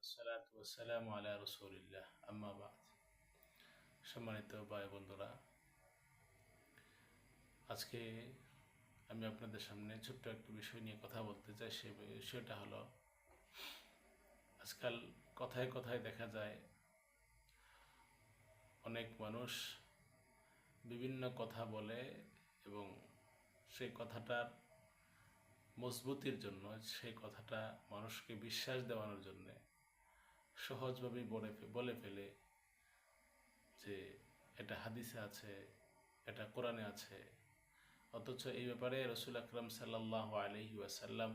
আসসালাতু ওয়াসসালামু আলা রাসূলিল্লাহ আম্মা বাদ। সম্মানিত ভাই বন্ধুরা, আজকে আমি আপনাদের সামনে ছোট্ট একটা বিষয় নিয়ে কথা বলতে চাই। সে বিষয়টা হলো, আজকাল কথায় কথায় দেখা যায় অনেক মানুষ বিভিন্ন কথা বলে এবং সেই কথাটার মজবুতির জন্য, সেই কথাটা মানুষকে বিশ্বাস দেওয়ানোর জন্য সহজভাবে বলে ফেলে যে এটা হাদিসে আছে, এটা কোরআনে আছে। অথচ এই ব্যাপারে রসুল আকরাম সাল্লাল্লাহু আলাইহি ওয়াসাল্লাম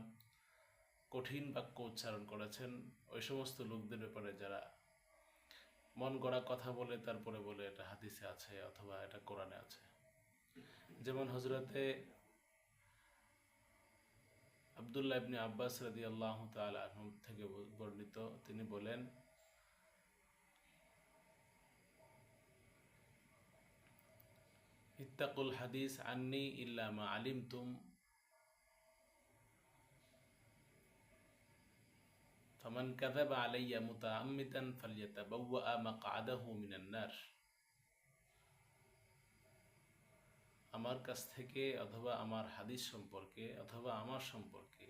কঠিন বাক্য উচ্চারণ করেছেন ওই সমস্ত লোকদের ব্যাপারে যারা মন গড়া কথা বলে তারপরে বলে এটা হাদিসে আছে অথবা এটা কোরআনে আছে। যেমন হজরতে আবদুল্লাহ ইবনে আব্বাস রাদিয়াল্লাহু তাআলা আনহু থেকে বর্ণিত, তিনি বলেন, ইত্তাকুল হাদিস আন্নি ইল্লা মা আলিমতুম ফামান কাযাবা আলাইয়া মুতাআম্মিদান ফালইয়াতাবাওয়া মাকআদাহু মিনান নার। আমার কাছ থেকে অথবা আমার হাদিস সম্পর্কে অথবা আমার সম্পর্কে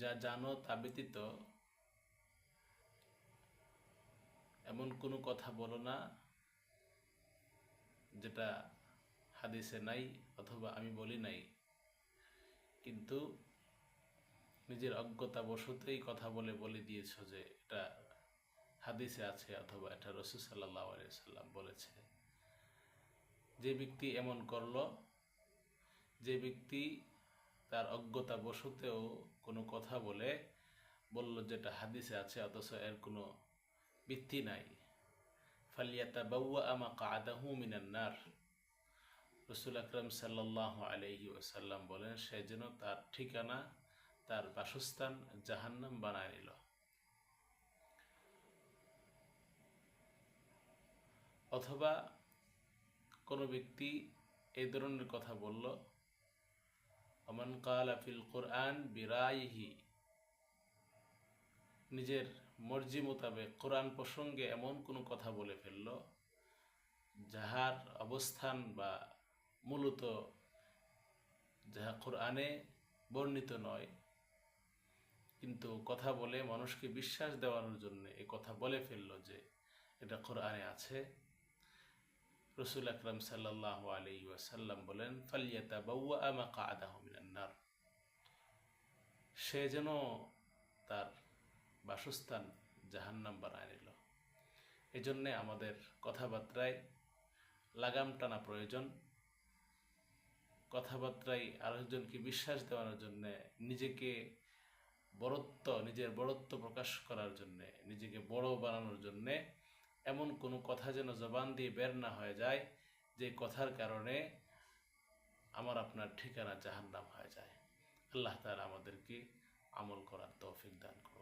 যা জানো তা ব্যতীত এমন কোনো কথা বলো না যেটা হাদিসে নাই অথবা আমি বলি নাই, কিন্তু নিজের অজ্ঞতা বশতই কথা বলে দিয়েছ যে এটা হাদিসে আছে অথবা এটা রাসূল সাল্লাল্লাহু আলাইহি ওয়াসাল্লাম বলেছে। যে ব্যক্তি এমন করল, যে ব্যক্তি তার অজ্ঞতা বশতেও কোনো কথা বলল যেটা হাদিসে আছে অথচ এর কোনো ভিত্তি নাই, ফালিয়াতাবাওয়া মাকআদাহু মিনান নার। রাসূল আকরাম সাল্লাল্লাহু আলাইহি ওয়াসাল্লাম বলেন, সে যেন তার ঠিকানা, তার বাসস্থান জাহান্নাম বানায় নিল। অথবা কোনো ব্যক্তি এই ধরনের কথা বলল, ওমান ক্বালা ফিল কুরআন বিরাইহি, নিজের মর্জি মোতাবেক কোরআন প্রসঙ্গে এমন কোনো কথা বলে ফেলল যাহার অবস্থান বা মূলত যাহা কোরআনে বর্ণিত নয়, কিন্তু কথা বলে মানুষকে বিশ্বাস দেওয়ানোর জন্য এ কথা বলে ফেলল যে এটা কোরআনে আছে। রাসূল আকরাম সাল্লাল্লাহু আলাইহি ওয়াসাল্লাম বলেন, ফালইয়াতাবাওয়া মাকআদাহু মিনান নার, সে যেন তার বাসস্থান জাহান্নাম বানায় নিল। এজন্যে আমাদের কথাবার্তায় লাগাম টানা প্রয়োজন। কথাবার্তায় আরেকজনকে বিশ্বাস দেওয়ানোর জন্যে, নিজের বড়ত্ব প্রকাশ করার জন্যে, নিজেকে বড় বানানোর জন্যে এমন কোনো কথা যেন জবান দিয়ে বের না হয়ে যায় যে কথার কারণে আমার আপনার ঠিকানা জাহান্নাম হয়ে যায়। আল্লাহ তাআলা আমাদেরকে আমল করার তৌফিক দান করুন।